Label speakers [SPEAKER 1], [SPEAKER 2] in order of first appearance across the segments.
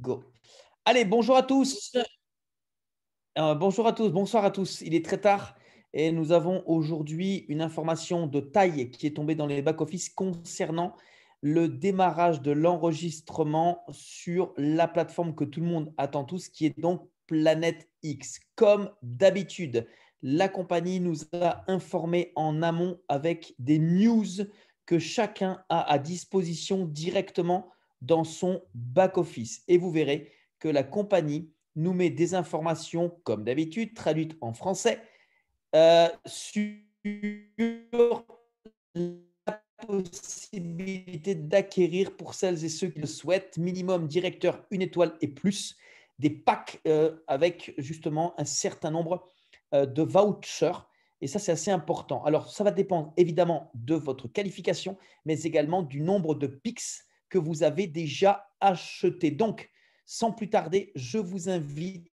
[SPEAKER 1] Go. Allez, bonjour à tous. Bonjour à tous, bonsoir à tous. Il est très tard et nous avons aujourd'hui une information de taille qui est tombée dans les back-office concernant le démarrage de l'enregistrement sur la plateforme que tout le monde attend tous, qui est donc Planète X. Comme d'habitude, la compagnie nous a informés en amont avec des news que chacun a à disposition directement dans son back-office. Et vous verrez que la compagnie nous met des informations, comme d'habitude, traduites en français, sur la possibilité d'acquérir pour celles et ceux qui le souhaitent, minimum directeur 1 étoile et plus, des packs avec justement un certain nombre de vouchers. Et ça, c'est assez important. Alors, ça va dépendre évidemment de votre qualification, mais également du nombre de pics que vous avez déjà achetés. Donc, sans plus tarder, je vous invite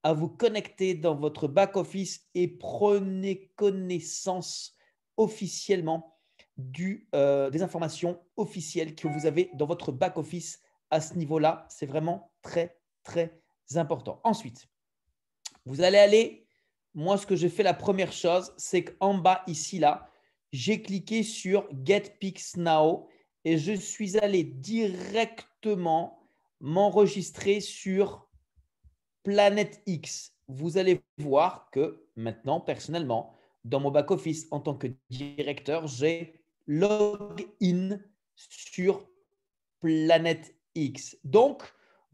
[SPEAKER 1] à vous connecter dans votre back-office et prenez connaissance officiellement des informations officielles que vous avez dans votre back-office à ce niveau-là. C'est vraiment très, très important. Ensuite, vous allez aller, moi ce que j'ai fait la première chose, c'est qu'en bas ici, là, j'ai cliqué sur Get Pics Now et je suis allé directement m'enregistrer sur Planète X. Vous allez voir que maintenant, personnellement, dans mon back-office en tant que directeur, j'ai login sur Planète X. Donc,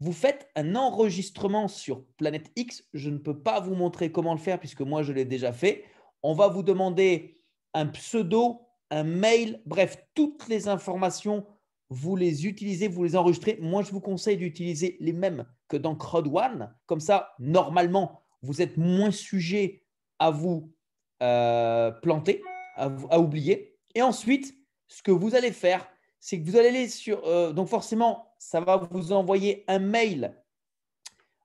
[SPEAKER 1] vous faites un enregistrement sur Planète X. Je ne peux pas vous montrer comment le faire puisque moi, je l'ai déjà fait. On va vous demander un pseudo, un mail, bref, toutes les informations, vous les utilisez, vous les enregistrez. Moi, je vous conseille d'utiliser les mêmes que dans CrowdOne. Comme ça, normalement, vous êtes moins sujet à vous planter, à oublier. Et ensuite, ce que vous allez faire, c'est que vous allez aller sur… donc forcément, ça va vous envoyer un mail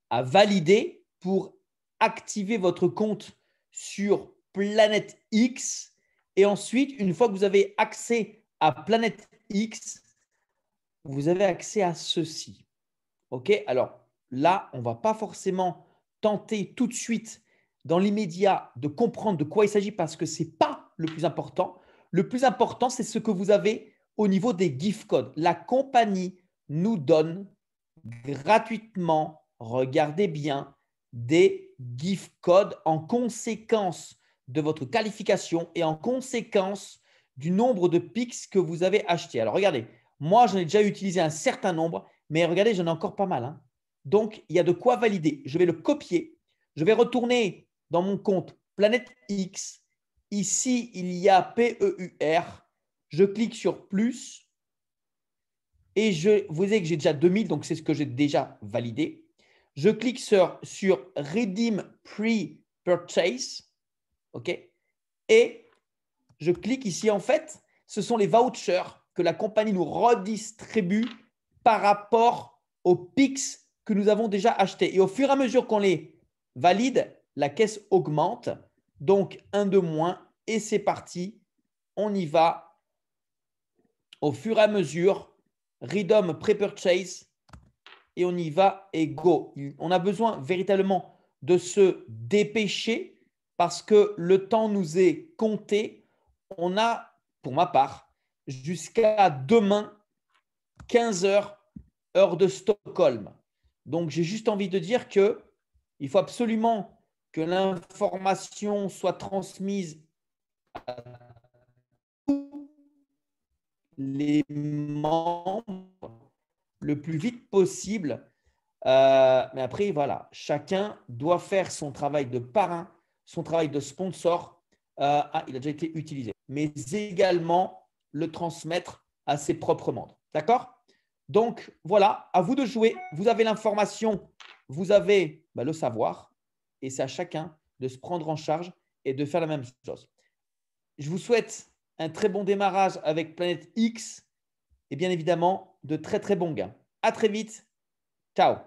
[SPEAKER 1] à valider pour activer votre compte sur Planète X. Et ensuite, une fois que vous avez accès à Planète X, vous avez accès à ceci. OK? Alors là, on ne va pas forcément tenter tout de suite, dans l'immédiat, de comprendre de quoi il s'agit parce que ce n'est pas le plus important. Le plus important, c'est ce que vous avez au niveau des gift codes. La compagnie nous donne gratuitement, regardez bien, des gift codes en conséquence de votre qualification et en conséquence du nombre de pics que vous avez acheté. Alors regardez, moi j'en ai déjà utilisé un certain nombre, mais regardez, j'en ai encore pas mal. Donc, il y a de quoi valider. Je vais le copier. Je vais retourner dans mon compte Planète X. Ici, il y a PEUR. Je clique sur plus et vous voyez que j'ai déjà 2000, donc c'est ce que j'ai déjà validé. Je clique sur Redeem Pre-Purchase. OK. Et je clique ici. En fait, ce sont les vouchers que la compagnie nous redistribue par rapport aux pics que nous avons déjà achetés. Et au fur et à mesure qu'on les valide, la caisse augmente. Donc, un de moins. Et c'est parti. On y va. Au fur et à mesure, Redeem Pre-Purchase. Et on y va et go. On a besoin véritablement de se dépêcher parce que le temps nous est compté. On a, pour ma part, jusqu'à demain, 15 heures, heure de Stockholm. Donc, j'ai juste envie de dire qu'il faut absolument que l'information soit transmise à tous les membres le plus vite possible. Mais après, voilà, chacun doit faire son travail de parrain, son travail de sponsor. Il a déjà été utilisé, mais également le transmettre à ses propres membres. D'accord? Donc, voilà, à vous de jouer. Vous avez l'information, vous avez le savoir, et c'est à chacun de se prendre en charge et de faire la même chose. Je vous souhaite un très bon démarrage avec Planète X et bien évidemment de très très bons gains. À très vite. Ciao.